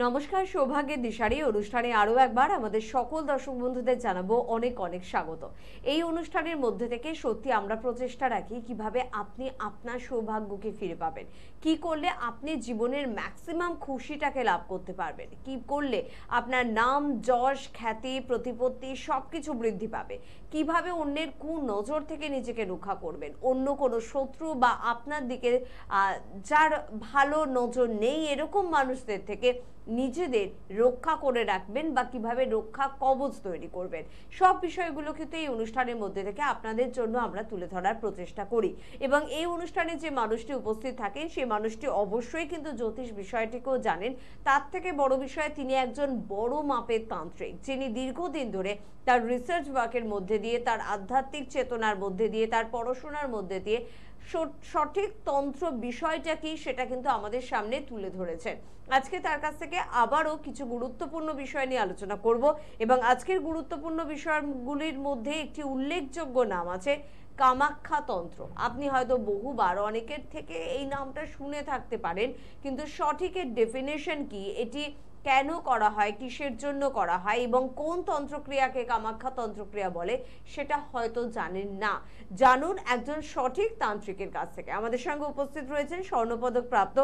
নমস্কার, সৌভাগ্যের দিশারি অনুষ্ঠানে আরো একবার আমাদের সকল দর্শক বন্ধুদের জানাবো অনেক অনেক স্বাগত। এই অনুষ্ঠানের মধ্যে থেকে সত্যি আমরা প্রচেষ্টা রাখি কিভাবে আপনি আপনার সৌভাগ্যকে ফিরে পাবেন, কি করলে আপনি জীবনের ম্যাক্সিমাম খুশিটাকে লাভ করতে পারবেন, কি করলে আপনার নাম, যশ, খ্যাতি, প্রতিপত্তি সবকিছু বৃদ্ধি পাবে, কিভাবে অন্যের কুনজর থেকে নিজেকে রক্ষা করবেন, অন্য কোনো শত্রু বা আপনার দিকে যার ভালো নজর নেই এরকম মানুষদের থেকে নিজেদের রক্ষা করে রাখবেন বা কিভাবে রক্ষা কবচ তৈরি করবেন, সব বিষয়গুলো কিন্তু এই অনুষ্ঠানের মধ্যে থেকে আপনাদের জন্য আমরা তুলে ধরার প্রচেষ্টা করি। এবং এই অনুষ্ঠানে যে মানুষটি উপস্থিত থাকেন সেই মানুষটি অবশ্যই কিন্তু জ্যোতিষ বিষয়টিকেও জানেন। তার থেকে বড় বিষয়, তিনি একজন বড় মাপের তান্ত্রিক, যিনি দীর্ঘদিন ধরে তার রিসার্চ ওয়ার্কের মধ্যে দিয়ে, তার আধ্যাত্মিক চেতনার মধ্যে দিয়ে, তার পড়াশোনার মধ্যে দিয়ে সঠিক তন্ত্র বিষয়টা কি সেটা কিন্তু আমাদের সামনে তুলে ধরেছেন। আজকে তার কাছ থেকে আবারও কিছু গুরুত্বপূর্ণ বিষয় নিয়ে আলোচনা করব এবং আজকের গুরুত্বপূর্ণ বিষয়গুলির মধ্যে একটি উল্লেখযোগ্য নাম আছে কামাখ্যা তন্ত্র। আপনি হয়তো বহুবার অনেকের থেকে এই নামটা শুনে থাকতে পারেন, কিন্তু সঠিকের ডেফিনেশন কি, এটি কেন করা হয়, কিসের জন্য করা হয় এবং কোন তন্ত্রক্রিয়াকে কামাখ্যা তন্ত্রক্রিয়া বলে সেটা হয়তো জানেন না। জানুন একজন সঠিক তান্ত্রিকের কাছ থেকে। আমাদের সঙ্গে উপস্থিত রয়েছেন স্বর্ণপদক প্রাপ্ত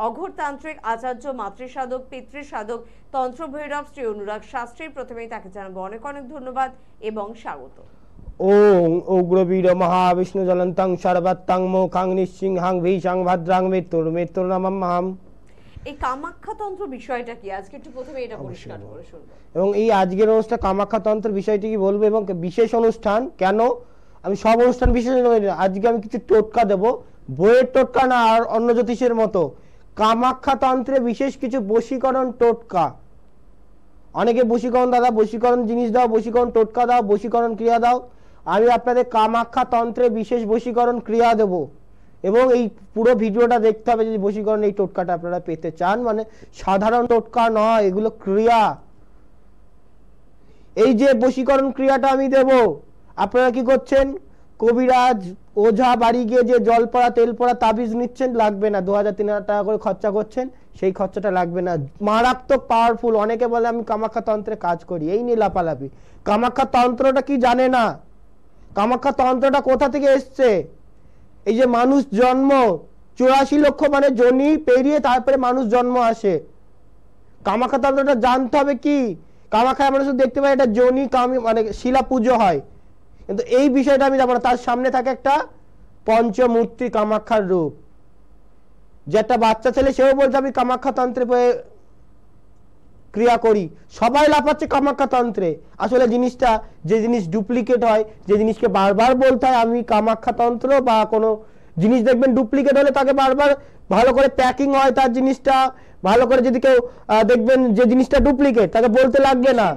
অঘোর তান্ত্রিক, আচার্য, মাতৃসাধক, পিতৃসাধক, তন্ত্র ভৈরব শ্রী অনুরাগ শাস্ত্রী। প্রথমেই তাকে জানাবো অনেক অনেক ধন্যবাদ এবং স্বাগত। ওং উগ্রবীর মহাবিষ্ণু জ্বলন্তং সর্বত্তং মোখাং নিঃসিংহাং ভীষং ভদ্রাং মৃত্যুর্নমম্যহম। এই কামাখ্যা তন্ত্র বিষয়টা কি, আজকে একটু প্রথমে এটা পরিষ্কার করে শুনবো। এবং এই আজকের অনুষ্ঠান কামাখ্যা তন্ত্র বিষয়টি কি বলবো এবং বিশেষ অনুষ্ঠান কেন, আমি সব অনুষ্ঠান বিশেষ, আজকে আমি কিছু টোটকা দেব, বইয়ের টোটকা না আর অন্য জ্যোতিষের মতো। কামাখ্যা তন্ত্রে বিশেষ কিছু বশীকরণ টোটকা। অনেকে বশীকরণ দাদা, বশীকরণ জিনিস দাও, বশীকরণ টোটকা দাও, বশীকরণ ক্রিয়া দাও। আমি আপনাদের কামাখ্যা তন্ত্রে বিশেষ বশীকরণ ক্রিয়া দেব এবং এই পুরো ভিডিওটা দেখতে হবে যদি বশীকরণ এই টোটকাটা আপনারা পেতে চান। মানে সাধারণ টোটকা নয়, এগুলো ক্রিয়া। এই যে বশীকরণ ক্রিয়াটা আমি দেব, আপনারা কি করছেন, কবিরাজ ওঝা বাড়ি গিয়ে যে জল পড়া তেল পড়া তাবিজ নিচ্ছেন, লাগবে না। 2000-3000 টাকা করে খরচা করছেন, সেই খরচাটা লাগবে না। মারাত্মক পাওয়ারফুল। অনেকে বলে আমি কামাখ্যা তন্ত্রে কাজ করি, এই নিয়ে লাপালাপি। কামাখ্যা তন্ত্রটা কি জানে না। কামাখ্যা তন্ত্রটা কোথা থেকে এসছে? এই যে মানুষ জন্ম 84 লক্ষ মানে জনি পেরিয়ে তারপরে মানুষ জন্ম আসে। কামাখ্যা তন্ত্রটা জানতে হবে কি, কামাখ্যা আমরা শুধু দেখতে পাই এটা জনি মানে শিলা পুজো হয়, কিন্তু এই বিষয়টা আমি জানবো না। তার সামনে থাকে একটা পঞ্চমূর্তি কামাখ্যার রূপ, যে একটা বাচ্চা ছেলে সেও বলছে আমি কামাখ্যা তন্ত্রে ক্রিয়া করি। সবাই লাফাচ্ছে কামাখ্যা তন্ত্রে। আসলে জিনিসটা, যে জিনিস ডুপ্লিকেট হয়, যে জিনিসকে বারবার বলতে হয় আমি কামাখ্যা তন্ত্র, বা কোনো জিনিস দেখবেন ডুপ্লিকেট হলে তাকে বারবার ভালো করে প্যাকিং হয়, তার জিনিসটা ভালো করে, যদি কেউ দেখবেন যে জিনিসটা ডুপ্লিকেট তাকে বলতে লাগবে না,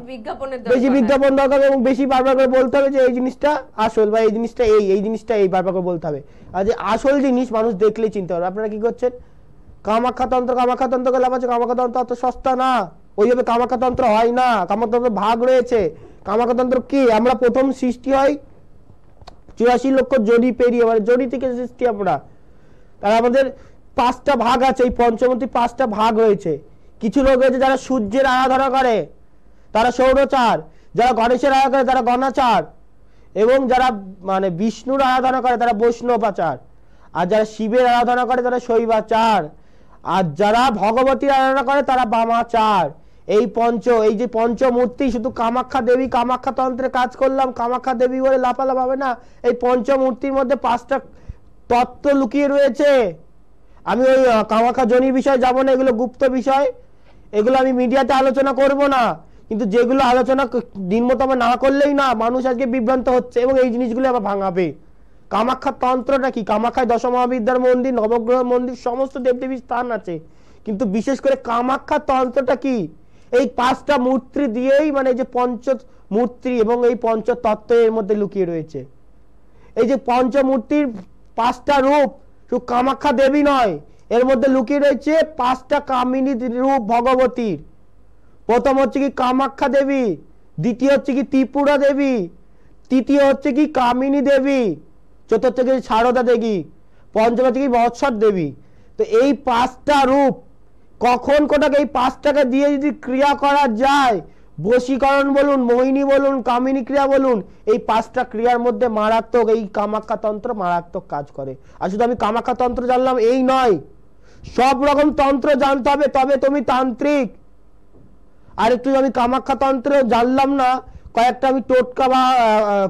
বেশি বিজ্ঞাপন দরকার এবং বেশি বারবার করে বলতে হবে যে এই জিনিসটা আসল বা এই জিনিসটা এই জিনিসটা এই বারবার করে বলতে হবে। আর যে আসল জিনিস মানুষ দেখলেই চিনতে পারবে। আপনারা কি করছেন, কামাখ্যা তন্ত্রকে লাফাচ্ছে। কামাখ্যা তন্ত্র অত সস্তা না, ওইভাবে কামাখ্যা তন্ত্র হয় না। কামাখ্যা তন্ত্র ভাগ রয়েছে। কামাখ্যা তন্ত্র কি, আমরা প্রথম সৃষ্টি হয় 84 লক্ষ জড়ি পেরিয়ে, মানে জড়ি থেকে সৃষ্টি আমরা। তার আমাদের 5টা ভাগ আছে, এই পঞ্চমূর্তি 5টা ভাগ রয়েছে। কিছু লোক রয়েছে যারা সূর্যের আরাধনা করে, তারা সৌরচার, যারা গণেশের আরাধনা করে তারা গণাচার, এবং যারা মানে বিষ্ণুর আরাধনা করে তারা বৈষ্ণবাচার, আর যারা শিবের আরাধনা করে তারা শৈবাচার, আর যারা ভগবতীর আরাধনা করে তারা বামাচার। এই যে পঞ্চমূর্তি, শুধু কামাখ্যা দেবী কামাখ্যা তন্ত্রে কাজ করলাম কামাখ্যা দেবী বলে লাফালাফ হবে না। এই পঞ্চমূর্তির মধ্যে 5টা তত্ত্ব লুকিয়ে রয়েছে। আমি ওই কামাখ্যা জনি বিষয় যাব না, এগুলো গুপ্ত বিষয়, এগুলো আমি মিডিয়াতে আলোচনা করব না। কিন্তু যেগুলো আলোচনা দিনমতো না করলেই না, মানুষ আজকে বিভ্রান্ত হচ্ছে এবং এই জিনিসগুলো আবার ভাঙাবে। কামাখ্যা তন্ত্রটা কি? কামাখ্যায় দশমহাবিদ্যার মন্দির, নবগ্রহ মন্দির, সমস্ত দেবদেবীর স্থান আছে, কিন্তু বিশেষ করে কামাখ্যা তন্ত্রটা কি? এই 5টা মূর্তি দিয়েই, মানে যে পঞ্চমূর্তি এবং এই পঞ্চতত্ত্ব এর মধ্যে লুকিয়ে রয়েছে। এই যে পঞ্চমূর্তির 5টা রূপ শুধু কামাখ্যা দেবী নয়, এর মধ্যে লুকিয়ে রয়েছে 5টা কামিনী রূপ ভগবতীর। প্রথম হচ্ছে কি কামাখ্যা দেবী, দ্বিতীয় হচ্ছে কি ত্রিপুরা দেবী, তৃতীয় হচ্ছে কি কামিনী দেবী, চতুর্থ হচ্ছে সারদা দেবী, পঞ্চম হচ্ছে কি বৎসর দেবী। তো এই 5টা রূপ কখন কোটাকে এই 5টাকে দিয়ে যদি ক্রিয়া করা যায়, বশীকরণ বলুন, মোহিনী বলুন, কামিনী ক্রিয়া বলুন, এই 5টা ক্রিয়ার মধ্যে মারাত্মক এই কামাখ্যা তন্ত্র মারাত্মক কাজ করে। আর শুধু আমি কামাখ্যা তন্ত্র জানলাম এই নয়, সব রকম তন্ত্র জানতে হবে, তবে তুমি তান্ত্রিক। আর একটু আমি কামাখ্যা তন্ত্র জানলাম না, কয়েকটা আমি টোটকা বা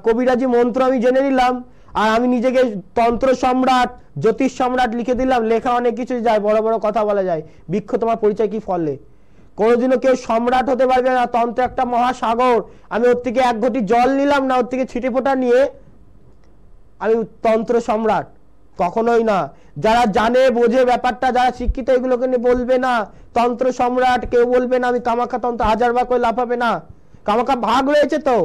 কবিরাজি মন্ত্র আমি জেনে নিলাম, আর আমি নিজেকে তন্ত্র সম্রাট, জ্যোতিষ সম্রাট লিখে দিলাম। লেখা অনেক কিছু যায়, বড় বড় কথা বলা যায়, বৃক্ষ তোমার পরিচয় কি ফলে? কোনোদিনও কেউ সম্রাট হতে পারবে না। তন্ত্র একটা মহাসাগর, আমি ওর থেকে 1 ঘটি জল নিলাম না, ওর থেকে ছিটে ফোঁটা নিয়ে আমি তন্ত্র সম্রাট, কখনোই না। যারা জানে বোঝে ব্যাপারটা, যারা শিক্ষিত, এগুলোকে নিয়ে বলবে না তন্ত্র সম্রাট, কেউ বলবে না আমি কামাখ্যা তন্ত্র, 1000 বার করে লাফাবে না। কামাখ্যা ভাগ রয়েছে তো,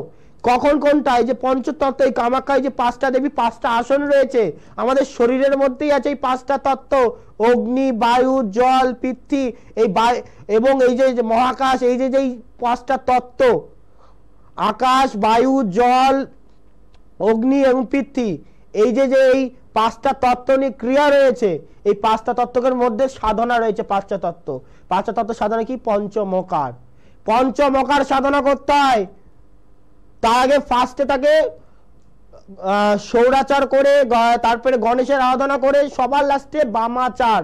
কখন কোনটা? এই যে পঞ্চতত্ত্ব, এই কামাখ্যায় যে 5টা দেবী, 5টা আসন রয়েছে, আমাদের শরীরের মধ্যেই আছে এই 5টা তত্ত্ব, অগ্নি, বায়ু, জল, পৃথ্বী, এই এবং এই যে মহাকাশ, এই যে 5টা তত্ত্ব, আকাশ, বায়ু, জল, অগ্নি এবং পৃথ্বী, এই যে এই 5টা তত্ত্ব নিয়ে ক্রিয়া রয়েছে, এই 5টা তত্ত্বের মধ্যে সাধনা রয়েছে। 5টা তত্ত্ব, 5টা তত্ত্ব সাধনা কি? পঞ্চমকার। পঞ্চমকার সাধনা করতে হয়। তার আগে ফার্স্টে তাকে সৌরাচার করে, তারপরে গণেশের আরাধনা করে, সবার লাস্টে বামাচার।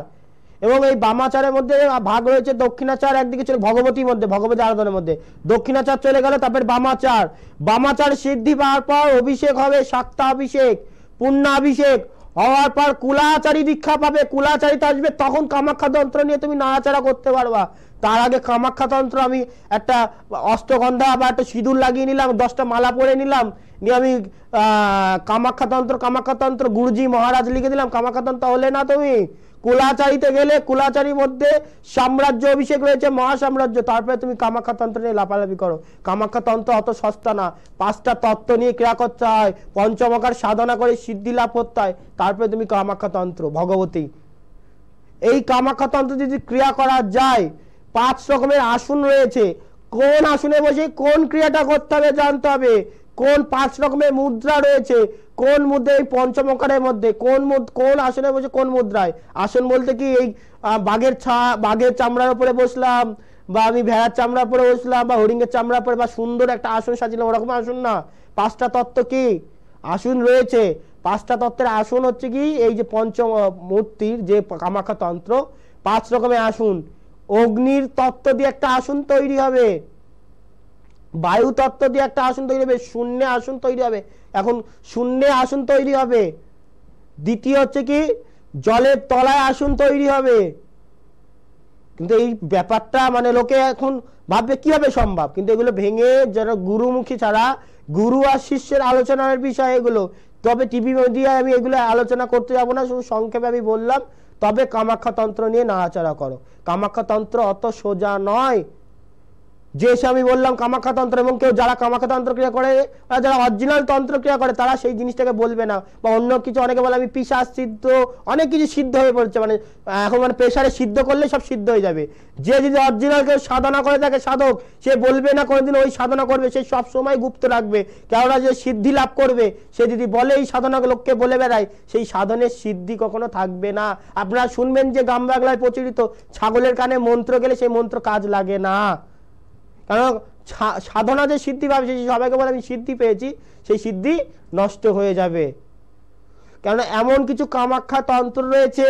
এবং এই বামাচারের মধ্যে ভাগ রয়েছে দক্ষিণাচার, একদিকে চলে ভগবতীর মধ্যে, ভগবতী আরাধনার মধ্যে দক্ষিণাচার চলে গেল, তারপরে বামাচার। বামাচার সিদ্ধি পাওয়ার পর অভিষেক হবে, শাক্তাভিষেক, পুণ্যাভিষেক হওয়ার পর কুলাচারী দীক্ষা পাবে, কুলাচারিতে আসবে, তখন কামাখ্যা তন্ত্র নিয়ে তুমি নাড়াচাড়া করতে পারবা। তার আগে কামাখ্যা তন্ত্র আমি একটা অষ্টগন্ধা বা একটা সিঁদুর লাগিয়ে নিলাম, 10টা মালা পরে নিলাম, নিয়ে আমি কামাখ্যা তন্ত্র গুরুজি মহারাজ লিখে দিলাম, কামাখ্যা তন্ত্র হলে না। তুমি কুলাচারিতে গেলে, কুলাচারীর মধ্যে সাম্রাজ্য অভিষেক রয়েছে, মহাসাম্রাজ্য, তারপরে তুমি কামাখ্যা তন্ত্র নিয়ে লাফালাফি করো। কামাখ্যা তন্ত্র অত সস্তা না, 5টা তত্ত্ব নিয়ে ক্রিয়া করতে হয়, পঞ্চমকার সাধনা করে সিদ্ধি লাভ করতে হয়, তারপরে তুমি কামাখ্যা তন্ত্র ভগবতী। এই কামাখ্যা তন্ত্র যদি ক্রিয়া করা যায়, 5 রকমের আসন রয়েছে, কোন আসনে বসে কোন ক্রিয়াটা করতে হবে জানতে হবে, কোন 5 রকমের মুদ্রা রয়েছে, কোন মুদ্রা এই পঞ্চমকারের মধ্যে, কোন আসনে বসে কোন মুদ্রায়। আসন বলতে কি এই বাঘের চামড়ার উপরে বসলাম, বা আমি ভেড়ার চামড়ার উপরে বসলাম, বা হরিণের চামড়ার উপরে, বা সুন্দর একটা আসন সাজিলাম, ওরকম আসন না। 5টা তত্ত্ব কি আসন রয়েছে। 5টা তত্ত্বের আসন হচ্ছে কি এই যে পঞ্চমূর্তির যে কামাখ্যা তন্ত্র, 5 রকমের আসন। অগ্নির তত্ত্ব দিয়ে একটা আসন তৈরি হবে, বায়ু তত্ত্ব দিয়ে একটা আসন তৈরি হবে, শূন্যে আসন তৈরি হবে, এখন শূন্যে আসন তৈরি হবে। দ্বিতীয় হচ্ছে কি জলের তলায় আসন তৈরি হবে। কিন্তু এই ব্যাপারটা মানে লোকে এখন ভাববে কিভাবে সম্ভব, কিন্তু এগুলো ভেঙে যারা গুরুমুখী ছাড়া, গুরু আর শিষ্যের আলোচনার বিষয় এগুলো। তবে টিভি মিডিয়ায় আমি এগুলো আলোচনা করতে যাবো না, শুধু সংক্ষেপে আমি বললাম। তবে কামাখ্যা তন্ত্র নিয়ে নাড়াচাড়া করো। কামাখ্যা তন্ত্র অত সোজা নয় যে আমি বললাম কামাখ্যা তন্ত্র, এবং কেউ যারা কামাখ্যা তন্ত্র ক্রিয়া করে, যারা অরিজিনাল তন্ত্র ক্রিয়া করে, তারা সেই জিনিসটাকে বলবে না, বা অন্য কিছু। অনেকে বলে আমি পিশাচ সিদ্ধ, অনেক কিছু সিদ্ধ হয়ে পড়ছে, মানে এখন মানে প্রেশারে সিদ্ধ করলে সব সিদ্ধ হয়ে যাবে। যে যদি অরিজিনাল কেউ সাধনা করে থাকে সাধক, সে বলবে না কোনোদিন ওই সাধনা করবে, সে সব সময় গুপ্ত রাখবে। কেননা যে সিদ্ধি লাভ করবে, সে যদি বলে এই সাধনা লোককে বলে বেড়ায়, সেই সাধনের সিদ্ধি কখনো থাকবে না। আপনারা শুনবেন যে গ্রাম বাংলায় প্রচলিত ছাগলের কানে মন্ত্র গেলে সেই মন্ত্র কাজ লাগে না, কারণ সাধনা যে সিদ্ধি পাবে, সেই সবাইকে বলে আমি সিদ্ধি পেয়েছি, সেই সিদ্ধি নষ্ট হয়ে যাবে। কারণ এমন কিছু কামাখ্যা তন্ত্র রয়েছে,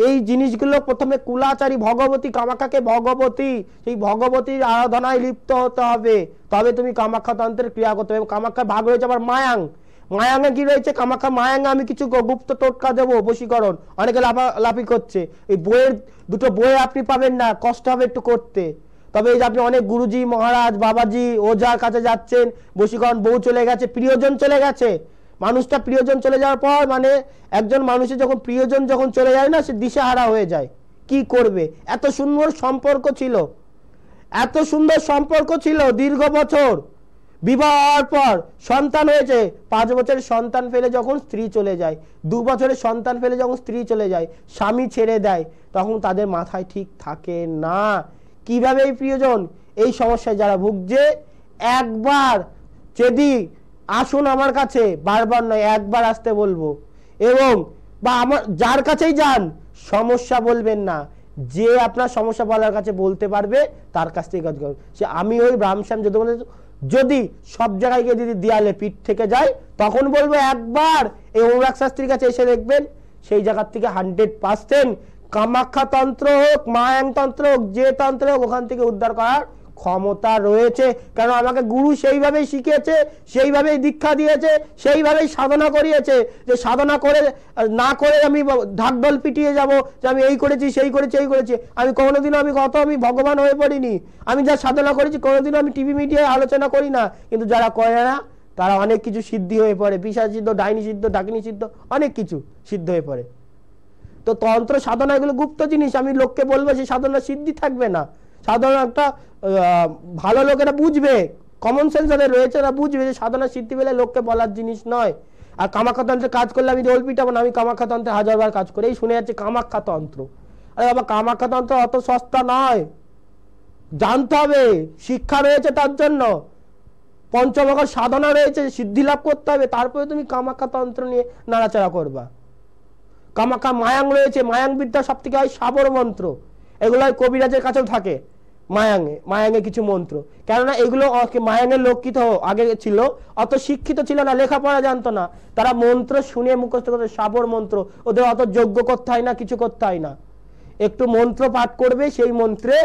এই জিনিসগুলো প্রথমে কুলাচারী ভগবতী, কামাখ্যাকে ভগবতী, সেই ভগবতীর আরাধনায় লিপ্ত হতে হবে, তবে তুমি কামাখ্যা তন্ত্রের ক্রিয়া করতে হবে। কামাখ্যার ভাগ রয়েছে আবার মায়াং। মায়াঙ্গে কি রয়েছে? কামাখ্যা মায়াঙ্গে আমি কিছু গুপ্ত টোটকা দেবো, বশীকরণ। অনেকে লাফালাফি করছে, এই দুটো বই আপনি পাবেন না, কষ্ট হবে একটু করতে। তবে এই যে আপনি অনেক গুরুজি মহারাজ বাবাজি ওঝার কাছে যাচ্ছেন, বশীকরণ, বউ চলে গেছে, প্রিয়জন চলে গেছে, মানুষটা প্রিয়জন চলে যাওয়ার পর মানে একজন মানুষের যখন প্রিয়জন যখন চলে যায় না, সে দিশেহারা হয়ে যায়, কি করবে। এত সুন্দর সম্পর্ক ছিল, এত সুন্দর সম্পর্ক ছিল দীর্ঘ বছর, বিবাহের পর সন্তান হয়েছে, 5 বছরের সন্তান ফেলে যখন স্ত্রী চলে যায়, 2 বছরের সন্তান ফেলে যখন স্ত্রী চলে যায়, স্বামী ছেড়ে দেয়, তখন তাদের মাথায় ঠিক থাকে না কিভাবে এই প্রিয়জন। এই সমস্যায় যারা ভুগছে, একবার যদি আসুন আমার কাছে, বারবার নয়, একবার আসতে বলবো। এবং বা আমার যার কাছেই যান, সমস্যা বলবেন না, যে আপনার সমস্যা বলার কাছে বলতে পারবে তার কাছ থেকে কাজ করুন। সে আমি ওই রামশ্যাম যদি সব জায়গায় গিয়ে যদি দেয়ালে পিঠ থেকে যায়, তখন বলবো একবার এই অনুরাগ শাস্ত্রীর কাছে এসে দেখবেন, সেই জায়গার থেকে 100% কামাখ্যা তন্ত্র হোক, মায়াং তন্ত্র হোক, যে তন্ত্র হোক, ওখান থেকে উদ্ধার করার ক্ষমতা রয়েছে। কারণ আমাকে গুরু সেইভাবেই শিখিয়েছে, সেইভাবেই দীক্ষা দিয়েছে, সেইভাবেই সাধনা করিয়েছে, যে সাধনা করে না করে আমি ঢাকঢোল পিটিয়ে যাব যে আমি এই করেছি, সেই করেছি, এই করেছি। আমি কোনোদিনও আমি ভগবান হয়ে পড়িনি। আমি যা সাধনা করেছি কোনোদিনও আমি টিভি মিডিয়ায় আলোচনা করি না। কিন্তু যারা করে না তারা অনেক কিছু সিদ্ধি হয়ে পড়ে, পিশাচ সিদ্ধ, ডাইনি সিদ্ধ, ডাকিনী সিদ্ধ, অনেক কিছু সিদ্ধ হয়ে পড়ে। তো তন্ত্র সাধনা এগুলো গুপ্ত জিনিস, আমি লোককে বলবো সেই সাধনা সিদ্ধি থাকবে না। সাধারণ একটা ভালো লোকেরা বুঝবে, কমন সেন্স যাদের রয়েছে তারা বুঝবে যে সাধনা সিদ্ধি পেলে লোককে বলার জিনিস নয়। আর কামাখ্যা তন্ত্রে কাজ করলে আমি রোল পিটাবো না, আমি কামাখ্যা তন্ত্রে 1000 বার কাজ করে এই শুনে যাচ্ছে কামাখ্যা তন্ত্র। আরে বাবা, কামাখ্যা তন্ত্র অত সস্তা নয়, জানতে হবে, শিক্ষা রয়েছে তার জন্য, পঞ্চমগর সাধনা রয়েছে, সিদ্ধি লাভ করতে হবে, তারপরে তুমি কামাখ্যা তন্ত্র নিয়ে নাড়াচাড়া করবা। কামাখ্যা মায়াং রয়েছে, মায়াং বিদ্যা সব থেকে হয় সাবর মন্ত্র, এগুলো কবিরাজের কাছেও থাকে। মায়াঙে কিছু মন্ত্র, কেননা এগুলো মায়াঙের লোকিত আগে ছিল, অত শিক্ষিত ছিল না, লেখাপড়া জানতো না, তারা মন্ত্র শুনে মুখস্থ করতে, সাবর মন্ত্র, ওদের অত যোগ্য করতে হয় না, কিছু করতে হয় না, একটু মন্ত্র পাঠ করবে, সেই মন্ত্রে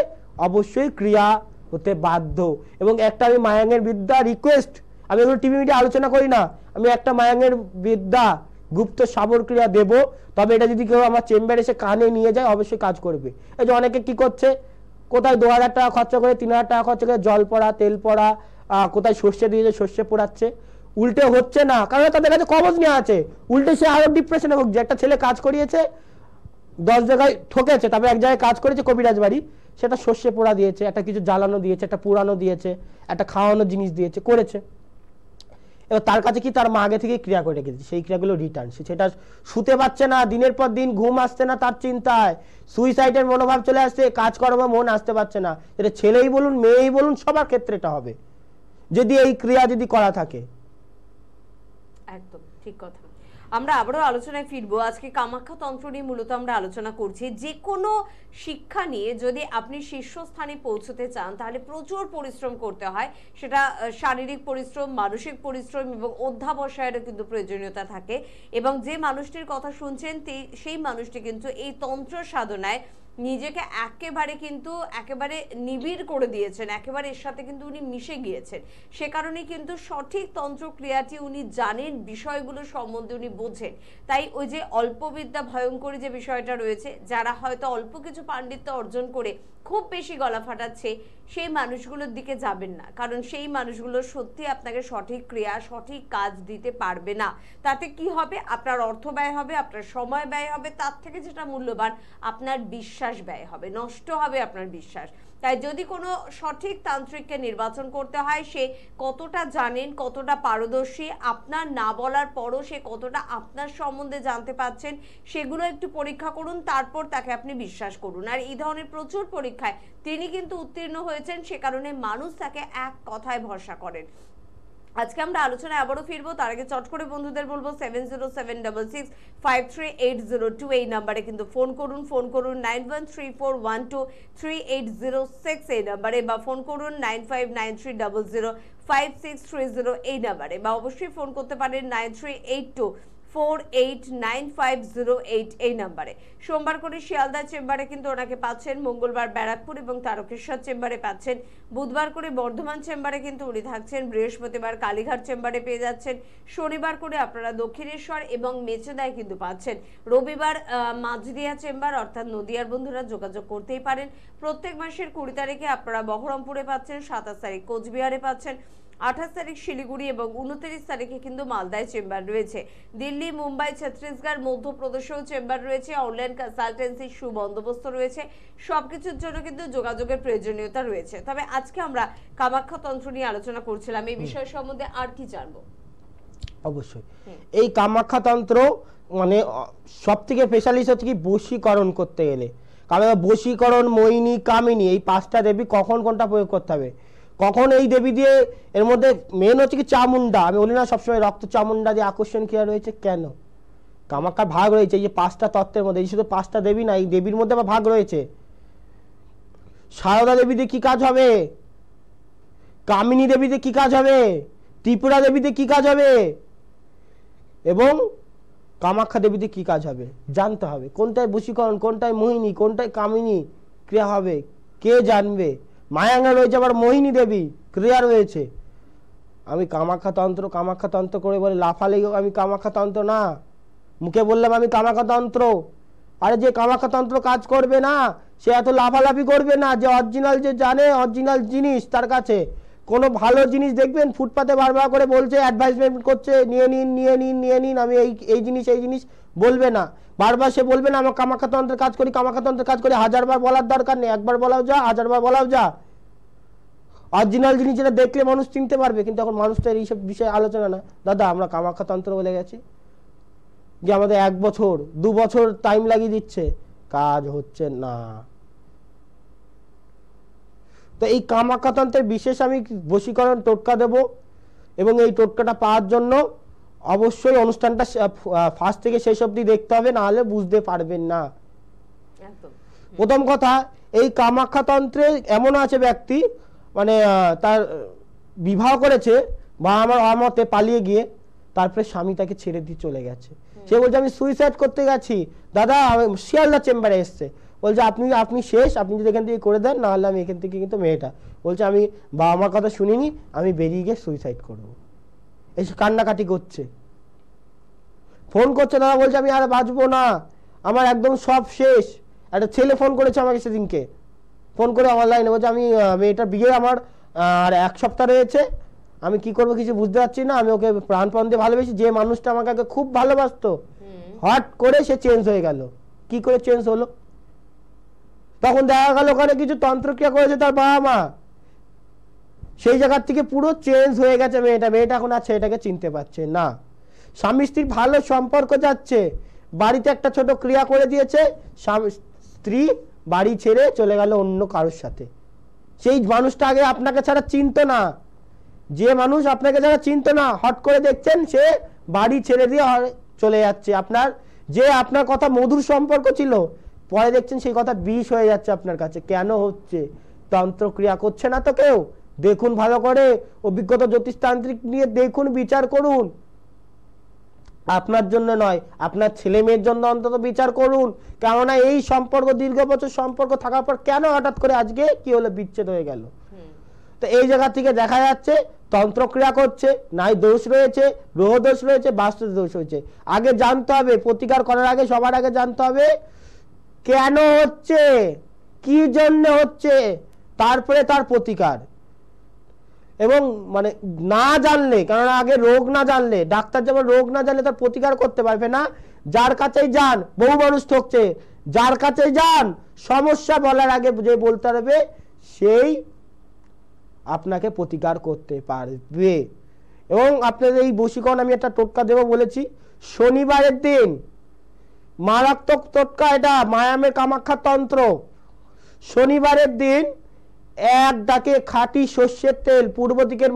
অবশ্যই ক্রিয়া হতে বাধ্য। এবং একটা আমি মায়াঙের বিদ্যা রিকোয়েস্ট, আমি এগুলো টিভি মিডিয়া আলোচনা করি না, আমি একটা মায়াঙের বিদ্যা গুপ্ত সাবর ক্রিয়া দেব, তবে এটা যদি কেউ আমার চেম্বারে এসে কানে নিয়ে যায় অবশ্যই কাজ করবে। এই যে অনেকে কি করছে, কোথায় 2000 টাকা খরচা করে, 3000 টাকা খরচা করে জল পড়া, তেল পড়া, কোথায় সর্ষে দিয়েছে সর্ষে পোড়াচ্ছে, উল্টে হচ্ছে না, কারণ তাদের কাছে কবজ নেওয়া আছে, উল্টে সে আরো ডিপ্রেশনে ভুগছে। একটা ছেলে কাজ করিয়েছে, 10 জায়গায় ঠকেছে, তারপরে এক জায়গায় কাজ করেছে কবিরাজ বাড়ি, সেটা সর্ষে পোড়া দিয়েছে, একটা কিছু জ্বালানো দিয়েছে, একটা পুরানো দিয়েছে, একটা খাওয়ানো জিনিস দিয়েছে, করেছে। এবার তার কাছে কি তার মা আগে থেকে ক্রিয়া করে রেখেছে, সেই ক্রিয়াগুলো রিটার্ন, সেটা শুতে পারছে না, দিনের পর দিন ঘুম আসছে না, তার চিন্তায় সুইসাইডের মনোভাব চলে আসছে, কাজকর্ম মন আসতে পারছে না। এটা ছেলেই বলুন মেয়েই বলুন সবার ক্ষেত্রে এটা হবে যদি এই ক্রিয়া যদি করা থাকে। একদম ঠিক কথা। আমরা আবারও আলোচনায় ফিরবো। আজকে কামাখ্যা তন্ত্র নিয়ে মূলত আমরা আলোচনা করছি। যে কোনো শিক্ষা নিয়ে যদি আপনি শীর্ষস্থানে পৌঁছতে চান তাহলে প্রচুর পরিশ্রম করতে হয়, সেটা শারীরিক পরিশ্রম, মানসিক পরিশ্রম এবং অধ্যাবসায়েরও কিন্তু প্রয়োজনীয়তা থাকে। এবং যে মানুষটির কথা শুনছেন সেই মানুষটি কিন্তু এই তন্ত্র সাধনায় নিজেকে একেবারে নিবিড় করে দিয়েছেন, একেবারে এর সাথে কিন্তু উনি মিশে গিয়েছেন। সে কারণে কিন্তু সঠিক তন্ত্রক্রিয়াটি উনি জানেন, বিষয়গুলো সম্বন্ধে উনি বোঝেন। তাই ওই যে অল্পবিদ্যা ভয়ঙ্করী যে বিষয়টা রয়েছে, যারা হয়তো অল্প কিছু পাণ্ডিত্য অর্জন করে খুব বেশি গলা ফাটাচ্ছে, সেই মানুষগুলোর দিকে যাবেন না, কারণ সেই মানুষগুলো সত্যি আপনাকে সঠিক ক্রিয়া, সঠিক কাজ দিতে পারবে না। তাতে কি হবে? আপনার অর্থ ব্যয় হবে, আপনার সময় ব্যয় হবে, তার থেকে যেটা মূল্যবান আপনার বিশ্বাস ব্যয় হবে, নষ্ট হবে আপনার বিশ্বাস। তাই যদি কোনো সঠিক তান্ত্রিককে নির্বাচন করতে হয়, সে কতটা জানেন, কতটা পারদর্শী, আপনার না বলার পরও সে কতটা আপনার সম্বন্ধে জানতে পারছেন, সেগুলো একটু পরীক্ষা করুন, তারপর তাকে আপনি বিশ্বাস করুন। আর এই ধরনের প্রচুর পরীক্ষায় তিনি কিন্তু উত্তীর্ণ হয়েছেন, সে কারণে মানুষ তাকে এক কথায় ভরসা করেন। আজকে আমরা আলোচনায় আবারও ফিরবো, তার আগে চট করে বন্ধুদের বলবো 7076653802 এই নাম্বারে কিন্তু ফোন করুন 9134123806 এই নাম্বারে, বা ফোন করুন 9593005630 এই নাম্বারে, বা অবশ্যই ফোন করতে পারেন 9382489508 এই নাম্বারে। সোমবার করে শিয়ালদা চেম্বারে কিন্তু ওনাকে পাচ্ছেন, মঙ্গলবার ব্যারাকপুর এবং তারকেশ্বর চেম্বারে পাচ্ছেন, বুধবার করে বর্ধমান চেম্বারে কিন্তু উনি থাকছেন, বৃহস্পতিবার কালীঘাট চেম্বারে পেয়ে যাচ্ছেন, শনিবার করে আপনারা দক্ষিণেশ্বর এবং মেচেদায় কিন্তু পাচ্ছেন, রবিবার মাঝদিয়া চেম্বার অর্থাৎ নদিয়ার বন্ধুরা যোগাযোগ করতেই পারেন। প্রত্যেক মাসের 20 তারিখে আপনারা বহরমপুরে পাচ্ছেন, 27 তারিখ কোচবিহারে পাচ্ছেন, 28 তারিখ শিলিগুড়ি এবং 29 তারিখে কিন্তু মালদায় চেম্বার রয়েছে। দিল্লি, মুম্বাই, ছত্তিশগড়, মধ্যপ্রদেশেও চেম্বার রয়েছে। অনলাইন কনসালটেন্সির সুবন্দোবস্ত রয়েছে। সবকিছুর জন্য কিন্তু যোগাযোগের প্রয়োজনীয়তা রয়েছে। তবে আজকে আমরা কামাখ্যা তন্ত্র নিয়ে আলোচনা করছিলাম, এই বিষয় সম্বন্ধে আর কি জানবো? অবশ্যই এই কামাখ্যা তন্ত্র মানে সব থেকে স্পেশালিস্ট হচ্ছে কি বশীকরণ করতে গেলে। কারণ বশীকরণ, মোহিনী, কামিনী এই 5টা দেবী কখন কোনটা প্রয়োগ করতে হবে, কখন এই দেবী দিয়ে, এর মধ্যে মেন হচ্ছে কি চামুন্ডা। আমি বলি না সবসময় রক্ত চামুন্ডা দিয়ে আকর্ষণ ক্রিয়া রয়েছে, কেন কামাখ্যার ভাগ রয়েছে এই যে 5টা তত্ত্বের মধ্যে। এই শুধু 5টা দেবী না, এই দেবীর মধ্যে আবার ভাগ রয়েছে। সারদা দেবীতে কি কাজ হবে, কামিনী দেবীতে কি কাজ হবে, ত্রিপুরা দেবীতে কি কাজ হবে এবং কামাখ্যা দেবীতে কি কাজ হবে জানতে হবে। কোনটায় বশীকরণ, কোনটায় মোহিনী, কোনটায় কামিনী ক্রিয়া হবে কে জানবে। মায়াঙ্গা রয়েছে আবার মোহিনী দেবী ক্রিয়া রয়েছে। আমি কামাখ্যা তন্ত্র করে বলে লাফালেই আমি কামাখ্যা তন্ত্র না, মুখে বললাম আমি কামাখ্যা তন্ত্র। আরে যে কামাখ্যা তন্ত্র কাজ করবে না সে এত লাফালাফি করবে না। যে অরিজিনাল, যে জানে অরিজিনাল জিনিস, তার কাছে কোনো ভালো জিনিস দেখবেন ফুটপাতে বারবার করে বলছে, অ্যাডভাইসমেন্ট করছে, নিয়ে নিন, আমি এই জিনিস বলবে না। বারবার সে বলবে না আমার কামাখ্যা তন্ত্রের কাজ করি, কামাখ্যা তন্ত্রের কাজ করি। 1000বার বলার দরকার নেই, একবার বলাও যা, 1000বার বলাও যা। অরিজিনাল জিনিস যেটা দেখলে মানুষ চিনতে পারবে। কিন্তু এখন মানুষ তো এইসব বিষয়ে আলোচনা না। দাদা আমরা কামাখ্যা তন্ত্র বলে গেছি, যে আমাদের 1 বছর 2 বছর টাইম লাগিয়ে দিচ্ছে, কাজ হচ্ছে না। তো এই কামাখ্যা তন্ত্রের বিশেষ আমি বশীকরণ টোটকা দেব, এবং এই টোটকাটা পাওয়ার জন্য অবশ্যই অনুষ্ঠানটা ফার্স্ট থেকে শেষ অবধি দেখতে হবে, না হলে বুঝতে পারবেন না। প্রথম কথা, এই কামাখ্যা তন্ত্রে এমন আছে ব্যক্তি মানে তার বিবাহ করেছে বা আমার অমতে পালিয়ে গিয়ে তারপরে স্বামী তাকে ছেড়ে দিয়ে চলে গেছে। সে বলছে আমি সুইসাইড করতে গেছি, দাদা শিয়ালদা চেম্বারে এসছে, বলছে আপনি শেষ, আপনি যদি এখান থেকে করে দেন, না হলে আমি এখান থেকে কিন্তু মেয়েটা বলছে আমি বাবা মার কথা শুনিনি, আমি বেরিয়ে গিয়ে সুইসাইড করবো। এসে কান্নাকাটি করছে, ফোন করছে, দাদা বলছে আমি আর বাঁচবো না, আমার একদম সব শেষ। একটা ছেলে ফোন করেছে আমাকে সেদিনকে, ফোন করে আমার লাইনে বলছে আমি মেয়েটার বিয়ে আমার আর 1 সপ্তাহ রয়েছে, আমি কি করবো কিছু বুঝতে পারছি না, আমি ওকে প্রাণপণ দিয়ে ভালোবেসি, যে মানুষটা আমাকে আগে খুব ভালোবাসতো হট করে সে চেঞ্জ হয়ে গেল। কি করে চেঞ্জ হলো? তখন দেখা গেল ওখানে কিছু তন্ত্রক্রিয়া করেছে তার বাবা মা, সেই জায়গার থেকে পুরো চেঞ্জ হয়ে গেছে মেয়েটা এখন আর ছেলেটাকে চিনতে পারছে না। স্বামী স্ত্রীর ভালো সম্পর্ক যাচ্ছে, বাড়িতে একটা ছোট ক্রিয়া করে দিয়েছে, স্ত্রী বাড়ি ছেড়ে চলে গেল অন্য কারোর সাথে। সেই মানুষটা আগে আপনাকে ছাড়া চিনতো না, যে মানুষ আপনাকে ছাড়া চিনতো না হট করে দেখছেন সে বাড়ি ছেড়ে দিয়ে চলে যাচ্ছে। আপনার কথা মধুর সম্পর্ক ছিল, পরে দেখছেন সেই কথা বিষ হয়ে যাচ্ছে আপনার কাছে। কেন হচ্ছে? তন্ত্রক্রিয়া করছে না তো কেউ। দেখুন ভালো করে, অভিজ্ঞতা জ্যোতিষতান্ত্রিক নিয়ে দেখুন, বিচার করুন। আপনার জন্য নয়, আপনার ছেলে মেয়ের জন্য অন্তত বিচার করুন। কেননা এই সম্পর্ক দীর্ঘ বছর সম্পর্ক থাকার পর কেন হঠাৎ করে আজকে কি হলো, বিচ্ছেদ হয়ে গেল। তো এই জায়গা থেকে দেখা যাচ্ছে তন্ত্রক্রিয়া করছে, নাই দোষ রয়েছে, গ্রহ দোষ রয়েছে, বাস্তু দোষ রয়েছে। আগে জানতে হবে, প্রতিকার করার আগে সবার আগে জানতে হবে কেন হচ্ছে, কি জন্য হচ্ছে, তারপরে তার প্রতিকার। এবং মানে না জানলে, কারণ আগে রোগ না জানলে, ডাক্তার যেমন রোগ না জানলে তার প্রতিকার করতে পারবে না। যার কাছেই যান, বহু মানুষ ঠকছে, যার কাছেই যান সমস্যা বলার আগে যে বলতে পারবে সেই আপনাকে প্রতিকার করতে পারবে। এবং আপনাদের এই বশীকরণ আমি একটা টোটকা দেব বলেছি, শনিবারের দিন মারাত্মক টোটকা, এটা মায়ামের কামাখ্যা তন্ত্র। শনিবারের দিন 1 ডাকে খাঁটি সর্ষের তেল পূর্ব দিকের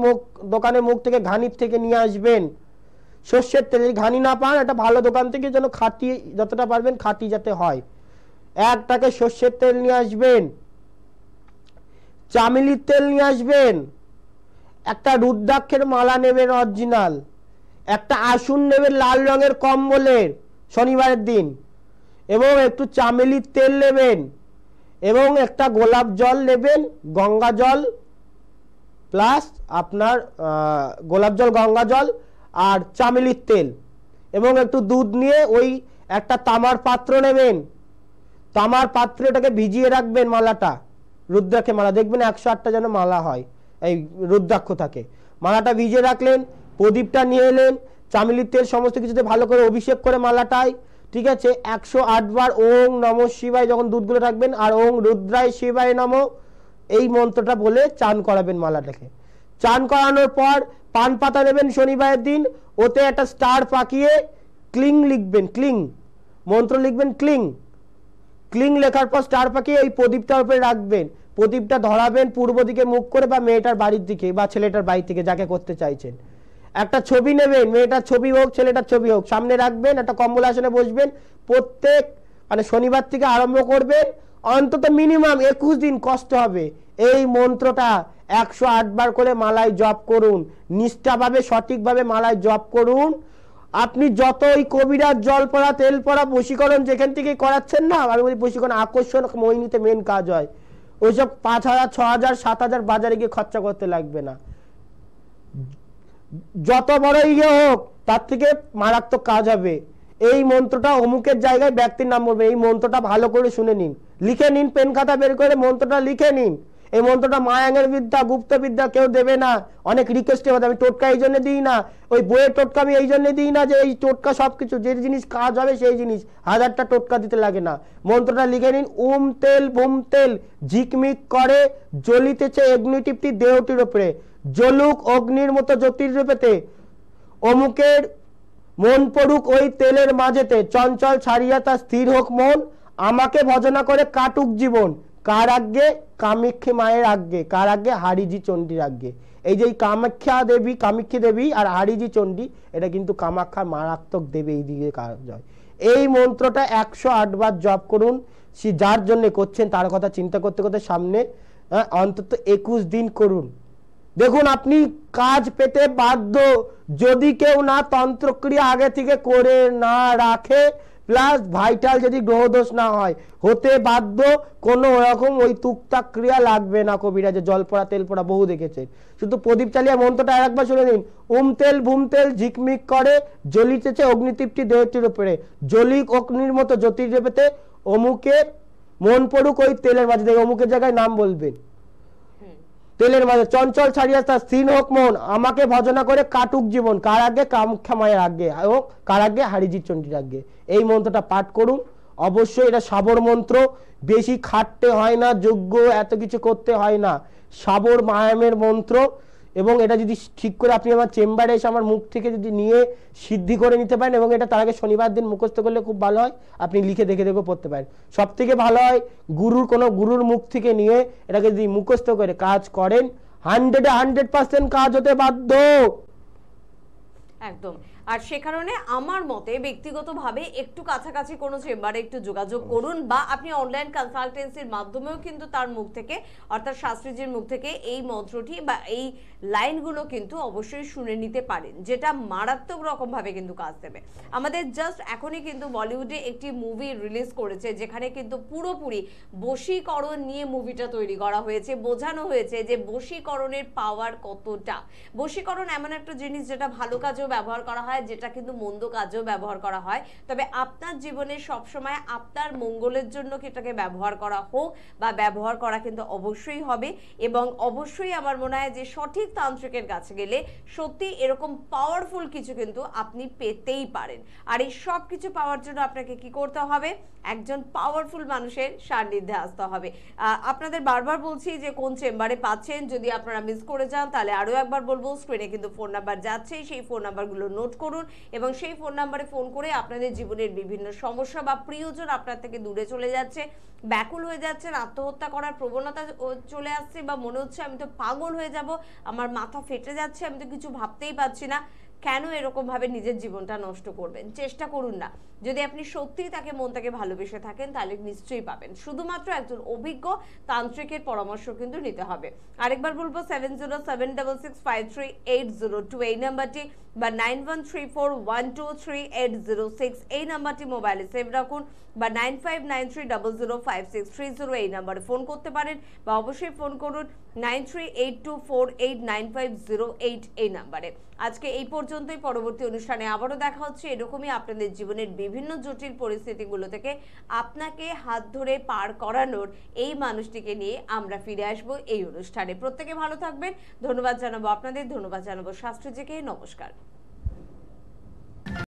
দোকানের মুখ থেকে ঘানির থেকে নিয়ে আসবেন। সর্ষের তেল, ঘানি না পান এটা ভালো দোকান থেকে যেন খাঁটি, যতটা পারবেন খাঁটি যাতে হয়। 1 ডাকে সর্ষের তেল নিয়ে আসবেন, চামেলির তেল নিয়ে আসবেন, একটা রুদ্রাক্ষের মালা নেবেন অরিজিনাল, একটা আসন নেবেন লাল রঙের কম্বলের শনিবারের দিন, এবং একটু চামেলির তেল নেবেন, এবং একটা গোলাপ জল নেবেন, গঙ্গা জল প্লাস আপনার গোলাপ জল, গঙ্গা জল আর চামেলির তেল, এবং একটু দুধ নিয়ে ওই একটা তামার পাত্র নেবেন। তামার পাত্রে ওটাকে ভিজিয়ে রাখবেন মালাটা, রুদ্রাক্ষের মালা, দেখবেন 108টা যেন মালা হয়, এই রুদ্রাক্ষ থাকে। মালাটা ভিজে রাখলেন, প্রদীপটা নিয়ে এলেন, চামেলির তেল সমস্ত কিছুতে ভালো করে অভিষেক করে মালাটায়, ঠিক আছে, 108 বার ওং নমঃ শিবায় যখন দুধগুলো রাখবেন, আর ওং রুদ্রায় শিবায় নমঃ এই মন্ত্রটা বলে চান করাবেন মালাটাকে। চান করানোর পর পান পাতা নেবেন শনিবারের দিন, ওতে একটা স্টার পাকিয়ে ক্লিং লিখবেন, ক্লিং মন্ত্র লিখবেন, ক্লিং ক্লিং লেখার পর স্টার পাকিয়ে এই প্রদীপটার উপরে রাখবেন। প্রদীপটা ধরাবেন পূর্ব দিকে মুখ করে বা মেয়েটার বাড়ির দিকে বা ছেলেটার বাড়ি থেকে যাকে করতে চাইছেন। একটা ছবি নেবেন, মেয়েটার ছবি হোক ছেলেটার ছবি হোক, সামনে রাখবেন, একটা কম্বল আসনে বসবেন, প্রত্যেক মানে শনিবার থেকে আরম্ভ করবেন, অন্তত মিনিমাম 21 দিন কষ্ট হবে। এই মন্ত্রটা 108 বার করে মালায় জপ করুন, নিষ্ঠাভাবে সঠিকভাবে মালায় জপ করুন। আপনি যত ওই কবিরাজ জল পড়া তেল পড়া বশীকরণ যেখান থেকে করাচ্ছেন না, আমি বলি বশীকরণ আকর্ষণ মোহিনীতে মেন কাজ হয়, ওইসব 5000 6000 7000 বাজারে গিয়ে খরচা করতে লাগবে না। যত বড় ইয়ে হোক তার থেকে মারাত্মক কাজ হবে। এই মন্ত্রটা অমুকের জায়গায় ব্যক্তির নাম বলবে, এই মন্ত্রটা ভালো করে শুনে নিন, লিখে নিন, পেন খাতা বের করে মন্ত্রটা লিখে নিন। এই মন্ত্রটা মায়াঙ্গের বিদ্যা, গুপ্ত বিদ্যা, কেউ দেবে না। অনেক রিকোয়েস্টে হবে, আমি টোটকা এই জন্য দিই না, ওই বইয়ের টোটকা আমি এই জন্য দিই না যে এই টোটকা সবকিছু যে জিনিস কাজ হবে সেই জিনিস, 1000টা টোটকা দিতে লাগে না। মন্ত্রটা লিখে নিন, ওম তেল ভূম তেল ঝিকমিক করে জ্বলিতেছে অগ্নিটিপটি দেহটির উপরে, জ্বলুক অগ্নির মতো জ্যোতির্রূপেতে, অমুকের মন পড়ুক ওই তেলের মাঝেতে, চঞ্চল ছাড়িয়া তা স্থির হোক মন, আমাকে ভজনা করে কাটুক জীবন, কার আজ্ঞে? কামাক্ষী মায়ের আজ্ঞে। কার আজ্ঞে? হারিজি চণ্ডীর আজ্ঞে। এই যে কামাক্ষী দেবী আর হারিজি চণ্ডী, এটা কিন্তু কামাখ্যার মারাত্মক দেবী, এই দিকে কাজ হয়। এই মন্ত্রটা 108 বার জপ করুন। সে যার জন্য করছেন তার কথা চিন্তা করতে করতে সামনে অন্তত 21 দিন করুন, দেখুন আপনি কাজ পেতে বাধ্য। যদি কেউ না তন্ত্রক্রিয়া আগে থেকে করে না রাখে, প্লাস ভাইটাল যদি গ্রহদোষ না হয়, হতে বাধ্য। কোনো রকম ওই টুকটাক ক্রিয়া লাগবে না। কবিরাজে জল পড়া তেল পড়া বহু দেখেছেন। শুধু প্রদীপ চালিয়ে মন্ত্রটা একবার শুনে নিন, ওম তেল ভূম তেল ঝিকমিক করে জ্বলিতেছে অগ্নিতৃপ্তি দেহটির উপরে, জ্বলিক অগ্নির মতো জ্যোতির্রূপেতে, অমুকের মন পড়ুক ওই তেলের মাঝে, দেখে অমুকের জায়গায় নাম বলবেন, তেলের মাঝে চঞ্চল ছাড়িয়া তার স্থির হোক মন, আমাকে ভজনা করে কাটুক জীবন, কার আগে? কামাখ্যা মায়ের আগে, এবং কার আগে? হারিজি চণ্ডীর আগে। এই মন্ত্রটা পাঠ করুন। অবশ্যই এটা সাবর মন্ত্র, বেশি খাটতে হয় না, যোগ্য এত কিছু করতে হয় না, সাবর মায়ামের মন্ত্র। এবং এটা যদি ঠিক করে আপনি আমার চেম্বারে এসে আমার মুখ থেকে যদি নিয়ে সিদ্ধি করে নিতে পারেন, এবং এটা তার আগে শনিবার দিন মুখস্থ করলে খুব ভালো হয়, আপনি লিখে দেখে দেখে পড়তে পারেন। সব থেকে ভালো হয় কোনো গুরুর মুখ থেকে নিয়ে এটাকে যদি মুখস্থ করে কাজ করেন, 100% কাজ হতে বাধ্য। একদম। আর সে কারণে আমার মতে ব্যক্তিগতভাবে একটু কাছাকাছি কোনো চেম্বারে একটু যোগাযোগ করুন, বা আপনি অনলাইন কনসালটেন্সির মাধ্যমেও কিন্তু তার মুখ থেকে, অর্থাৎ শাস্ত্রীজির মুখ থেকে এই মন্ত্রটি বা এই লাইনগুলো কিন্তু অবশ্যই শুনে নিতে পারেন, যেটা মারাত্মক রকমভাবে কিন্তু কাজ দেবে। আমাদের জাস্ট এখনই কিন্তু বলিউডে একটি মুভি রিলিজ করেছে, যেখানে কিন্তু পুরোপুরি বশীকরণ নিয়ে মুভিটা তৈরি করা হয়েছে, বোঝানো হয়েছে যে বশীকরণের পাওয়ার কতটা। বশীকরণ এমন একটা জিনিস যেটা ভালো কাজেও ব্যবহার করা হয়, যেটা কিন্তু মন্দ কাজেও ব্যবহার করা হয়, তবে আপনার জীবনে সবসময় আপনার মঙ্গলের জন্য এটাকে ব্যবহার করা হোক বা ব্যবহার করা কিন্তু অবশ্যই হবে। এবং অবশ্যই আমার মনে হয় যে সঠিক তান্ত্রিকের কাছে গেলে সত্যি এরকম পাওয়ারফুল কিছু কিন্তু আপনি পেতেই পারেন। আর এই সব কিছু পাওয়ার জন্য আপনাকে কি করতে হবে? একজন পাওয়ারফুল মানুষের সান্নিধ্যে আসতে হবে। আপনাদের বারবার বলছি যে কোন চেম্বারে পাচ্ছেন, যদি আপনারা মিস করে যান তাহলে আরো একবার বলবো, স্ক্রিনে কিন্তু ফোন নাম্বার যাচ্ছে, সেই ফোন নাম্বারগুলো নোট করুন এবং সেই ফোন নাম্বারে ফোন করে আপনাদের জীবনের বিভিন্ন সমস্যা বা প্রিয়জন আপনার থেকে দূরে চলে যাচ্ছে, ব্যাকুল হয়ে যাচ্ছেন, আত্মহত্যা করার প্রবণতা চলে আসছে, বা মনে হচ্ছে আমি তো পাগল হয়ে যাব, আমার মাথা ফেটে যাচ্ছে, আমি তো কিছু ভাবতেই পারছি না, কেন এরকম ভাবে নিজের জীবনটা নষ্ট করবেন? চেষ্টা করুন না। যদি আপনি সত্যিই তাকে মন থেকে ভালোবেসে থাকেন তাহলে নিশ্চয়ই পাবেন। শুধুমাত্র একজন অভিজ্ঞ তান্ত্রিকের পরামর্শ কিন্তু নিতে হবে। আরেকবার বলবো 7076653802 এই নাম্বারটি, বা 9134123806 এই নাম্বারটি মোবাইলে সেভ রাখুন, বা 9593005630 এই নাম্বারে ফোন করতে পারেন, বা অবশ্যই ফোন করুন 9382489508 এই নাম্বারে। আজকে এই পর্যন্তই। পরবর্তী অনুষ্ঠানে আবারও দেখা হচ্ছে এরকমই আপনাদের জীবনের বিভিন্ন জটিল পরিস্থিতিগুলো থেকে আপনাকে হাত ধরে পার করানোর এই মানুষটিকে নিয়ে আমরা ফিরে আসব এই অনুষ্ঠানে। প্রত্যেকে ভালো থাকবেন। ধন্যবাদ জানাবো আপনাদের, ধন্যবাদ জানাবো শাস্ত্রীজিকে। নমস্কার।